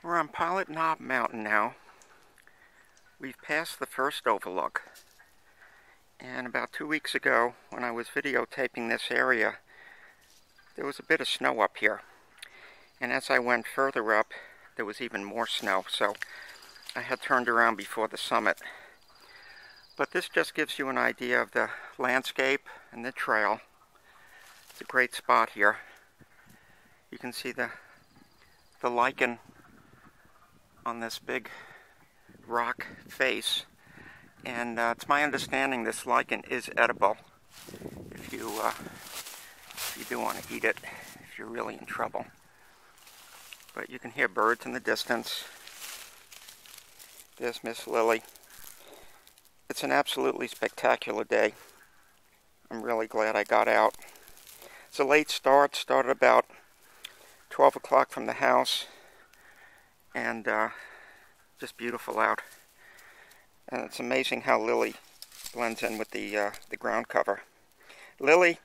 We're on Pilot Knob Mountain now. We've passed the first overlook. And about 2 weeks ago, when I was videotaping this area, there was a bit of snow up here. And as I went further up, there was even more snow, so I had turned around before the summit. But this just gives you an idea of the landscape and the trail. It's a great spot here. You can see the lichen on this big rock face, and it's my understanding this lichen is edible if you do want to eat it, if you're really in trouble. But you can hear birds in the distance. There's Miss Lily. It's an absolutely spectacular day. I'm really glad I got out. It's a late start. Started about 12 o'clock from the house, and just beautiful out. And it's amazing how Lily blends in with the ground cover. Lily,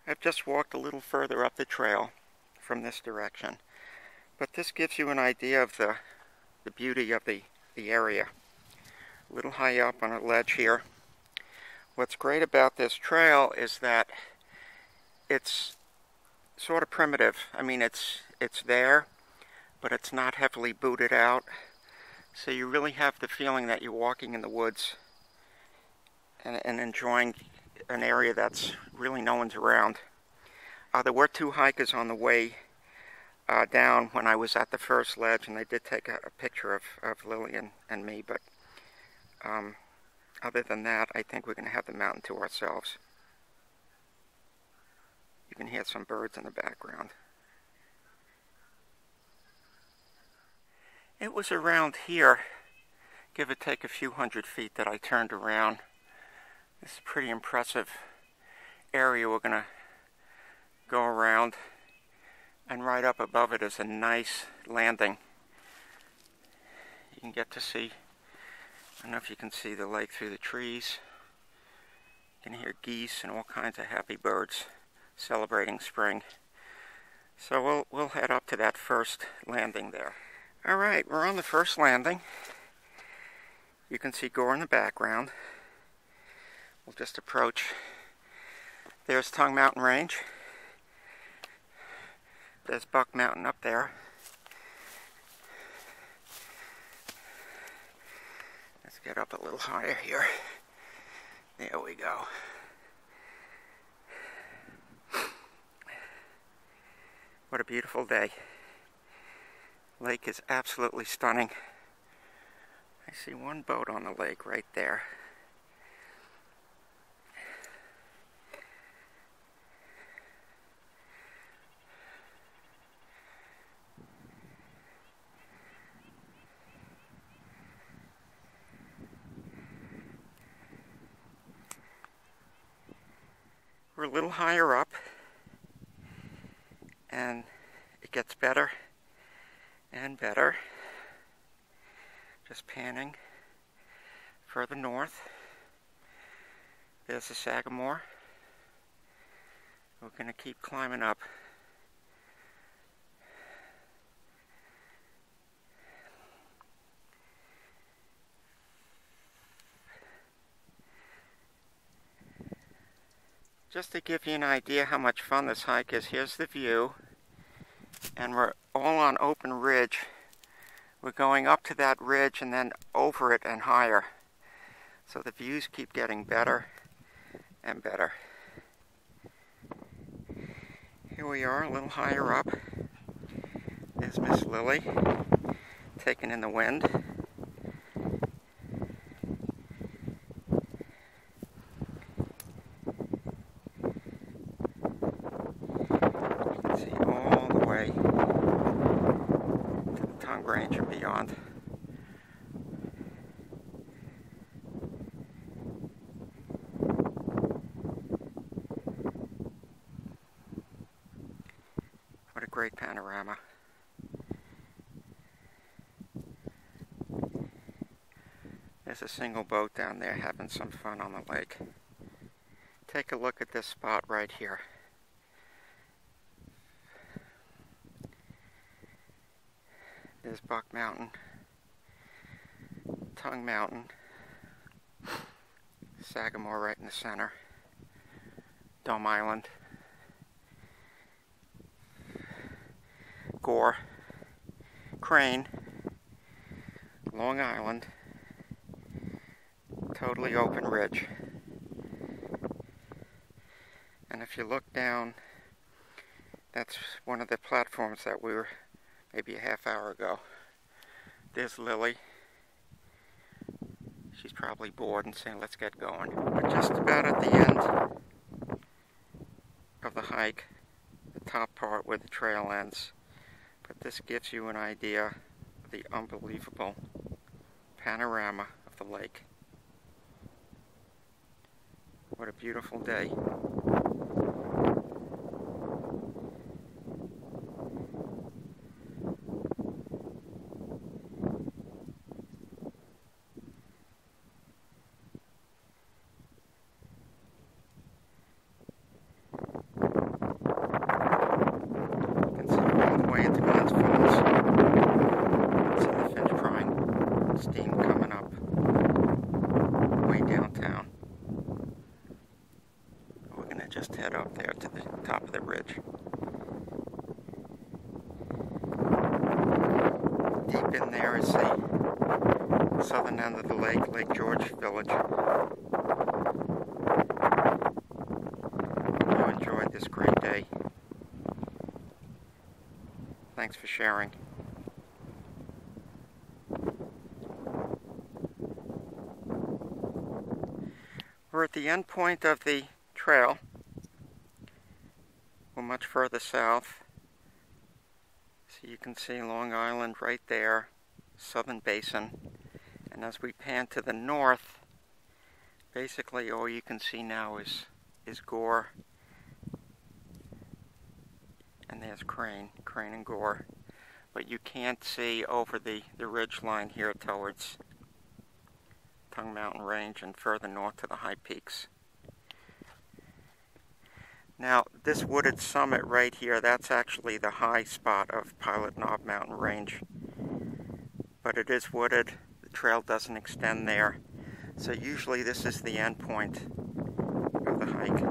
I've just walked a little further up the trail from this direction, but this gives you an idea of the beauty of the area. A little high up on a ledge here. What's great about this trail is that it's sort of primitive. I mean, it's there, but it's not heavily booted out. So you really have the feeling that you're walking in the woods and enjoying an area that's really no one's around. There were two hikers on the way down when I was at the first ledge, and they did take a picture of Lily and me, but other than that, I think we're going to have the mountain to ourselves. You can hear some birds in the background. It was around here, give or take a few hundred feet, that I turned around. This is a pretty impressive area we're going to go around, and right up above it is a nice landing. You can get to see, I don't know if you can see the lake through the trees. You can hear geese and all kinds of happy birds celebrating spring. So we'll head up to that first landing there. Alright, we're on the first landing. You can see Gore in the background. We'll just approach. There's Tongue Mountain Range. There's Buck Mountain up there. Let's get up a little higher here. There we go. What a beautiful day. Lake is absolutely stunning. I see one boat on the lake right there. We're a little higher up, and it gets better and better. Just panning further north. There's the Sagamore. We're going to keep climbing up. Just to give you an idea how much fun this hike is, here's the view. And we're all on open ridge. We're going up to that ridge and then over it and higher. So the views keep getting better and better. Here we are, a little higher up. There's Miss Lily, taking in the wind. You can see all the way to the Tongue Range and beyond. What a great panorama. There's a single boat down there having some fun on the lake. Take a look at this spot right here. There's Buck Mountain, Tongue Mountain, Sagamore right in the center, Dome Island, Gore, Crane, Long Island, totally open ridge. And if you look down, that's one of the platforms that we were maybe a half hour ago. There's Lily. She's probably bored and saying, let's get going. We're just about at the end of the hike, the top part where the trail ends. But this gives you an idea of the unbelievable panorama of the lake. What a beautiful day. Steam coming up way downtown. We're going to just head up there to the top of the ridge. Deep in there is the southern end of the lake, Lake George Village. You enjoyed this great day. Thanks for sharing. We're at the end point of the trail. We're much further south. So you can see Long Island right there, Southern Basin. And as we pan to the north, basically all you can see now is Gore. And there's Crane and Gore. But you can't see over the ridge line here towards Tongue Mountain Range and further north to the high peaks. Now, this wooded summit right here, that's actually the high spot of Pilot Knob Mountain Range. But it is wooded. The trail doesn't extend there. So usually this is the end point of the hike.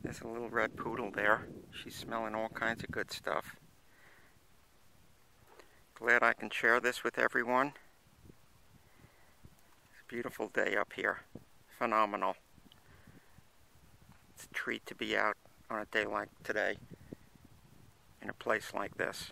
There's a little red poodle there. She's smelling all kinds of good stuff. Glad I can share this with everyone. It's a beautiful day up here. Phenomenal. It's a treat to be out on a day like today in a place like this.